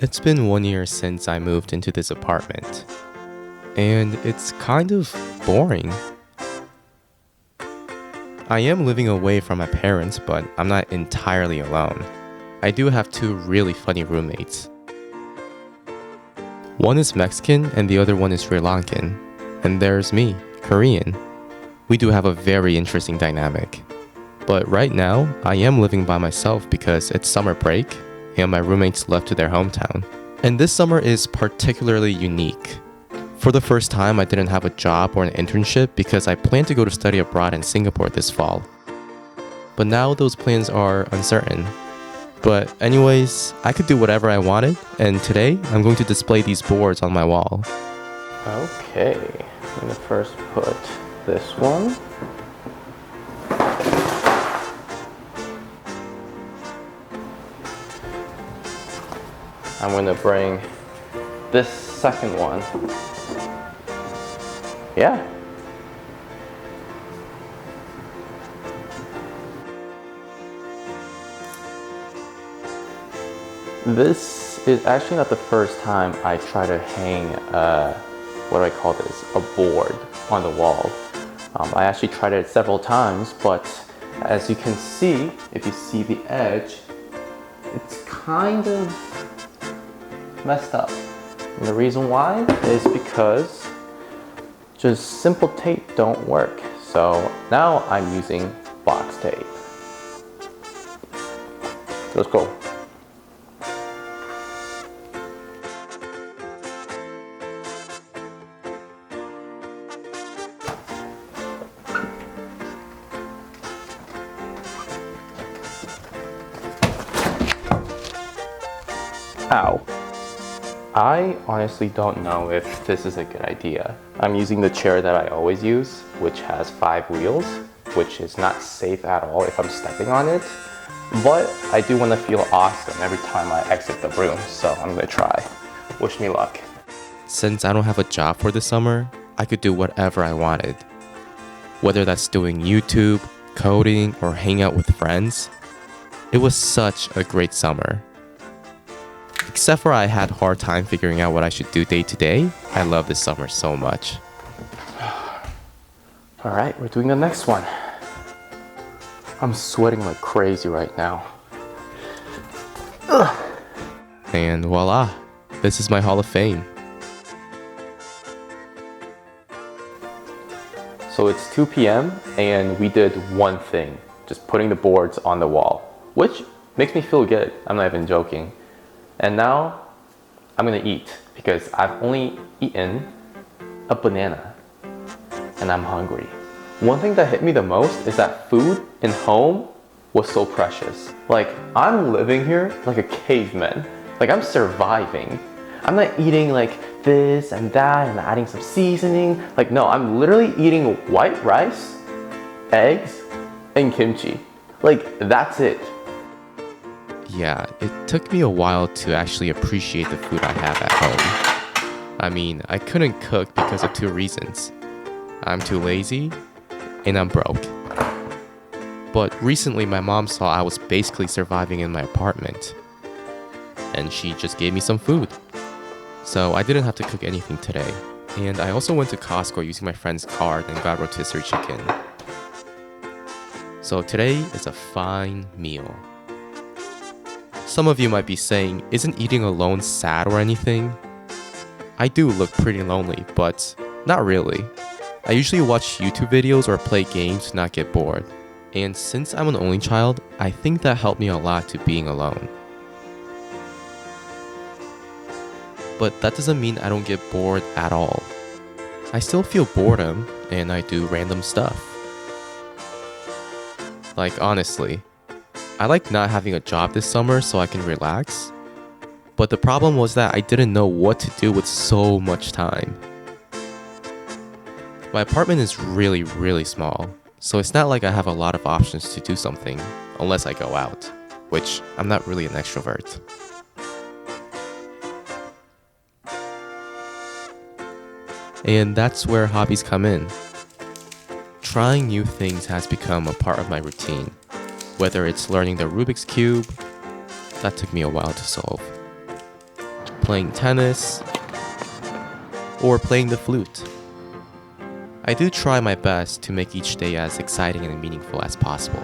It's been 1 year since I moved into this apartment, and it's kind of boring. I am living away from my parents, but I'm not entirely alone. I do have two really funny roommates. One is Mexican and the other one is Sri Lankan. And there's me, Korean. We do have a very interesting dynamic. But right now, I am living by myself because it's summer break and my roommates left to their hometown. And this summer is particularly unique. For the first time, I didn't have a job or an internship because I planned to go to study abroad in Singapore this fall. But now those plans are uncertain. But anyways, I could do whatever I wanted, and today I'm going to display these boards on my wall. Okay, I'm gonna first put this one. I'm gonna bring this second one. Yeah. This is actually not the first time I try to hang, what do I call this, a board on the wall. I actually tried it several times, but as you can see, if you see the edge, it's kind of messed up. And the reason why is because just simple tape don't work. So now I'm using box tape. Let's go. Ow. I honestly don't know if this is a good idea. I'm using the chair that I always use, which has 5 wheels, which is not safe at all if I'm stepping on it. But I do want to feel awesome every time I exit the room, so I'm gonna try. Wish me luck. Since I don't have a job for this summer, I could do whatever I wanted. Whether that's doing YouTube, coding, or hang out with friends. It was such a great summer. Except for I had a hard time figuring out what I should do day to day, I love this summer so much. All right, we're doing the next one. I'm sweating like crazy right now. Ugh. And voila, this is my Hall of Fame. So it's 2 p.m. and we did one thing, just putting the boards on the wall, which makes me feel good. I'm not even joking. And now I'm gonna eat because I've only eaten a banana and I'm hungry. One thing that hit me the most is that food in home was so precious. Like, I'm living here like a caveman. Like, I'm surviving. I'm not eating like this and that and adding some seasoning. Like, no, I'm literally eating white rice, eggs, and kimchi. Like, that's it. Yeah, it took me a while to actually appreciate the food I have at home. I mean, I couldn't cook because of 2 reasons. I'm too lazy, and I'm broke. But recently my mom saw I was basically surviving in my apartment, and she just gave me some food. So I didn't have to cook anything today. And I also went to Costco using my friend's card and got rotisserie chicken. So today is a fine meal. Some of you might be saying, isn't eating alone sad or anything? I do look pretty lonely, but not really. I usually watch YouTube videos or play games to not get bored. And since I'm an only child, I think that helped me a lot to being alone. But that doesn't mean I don't get bored at all. I still feel boredom and I do random stuff. Like, honestly, I like not having a job this summer so I can relax. But the problem was that I didn't know what to do with so much time. My apartment is really, really small, so it's not like I have a lot of options to do something unless I go out, which I'm not really an extrovert. And that's where hobbies come in. Trying new things has become a part of my routine. Whether it's learning the Rubik's Cube, that took me a while to solve. playing tennis, or playing the flute. I do try my best to make each day as exciting and meaningful as possible.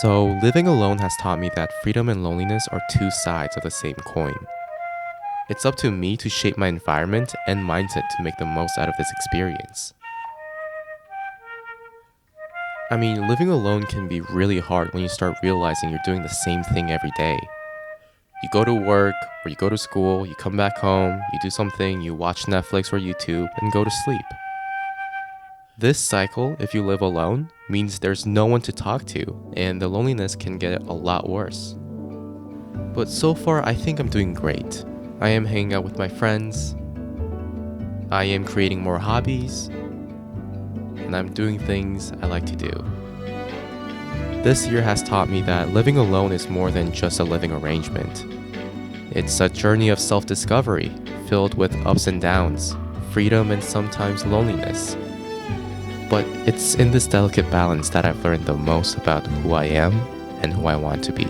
So, living alone has taught me that freedom and loneliness are two sides of the same coin. It's up to me to shape my environment and mindset to make the most out of this experience. I mean, living alone can be really hard when you start realizing you're doing the same thing every day. You go to work, or you go to school, you come back home, you do something, you watch Netflix or YouTube, and go to sleep. This cycle, if you live alone, means there's no one to talk to, and the loneliness can get a lot worse. But so far, I think I'm doing great. I am hanging out with my friends, I am creating more hobbies, and I'm doing things I like to do. This year has taught me that living alone is more than just a living arrangement. It's a journey of self-discovery, filled with ups and downs, freedom and sometimes loneliness. But it's in this delicate balance that I've learned the most about who I am and who I want to be.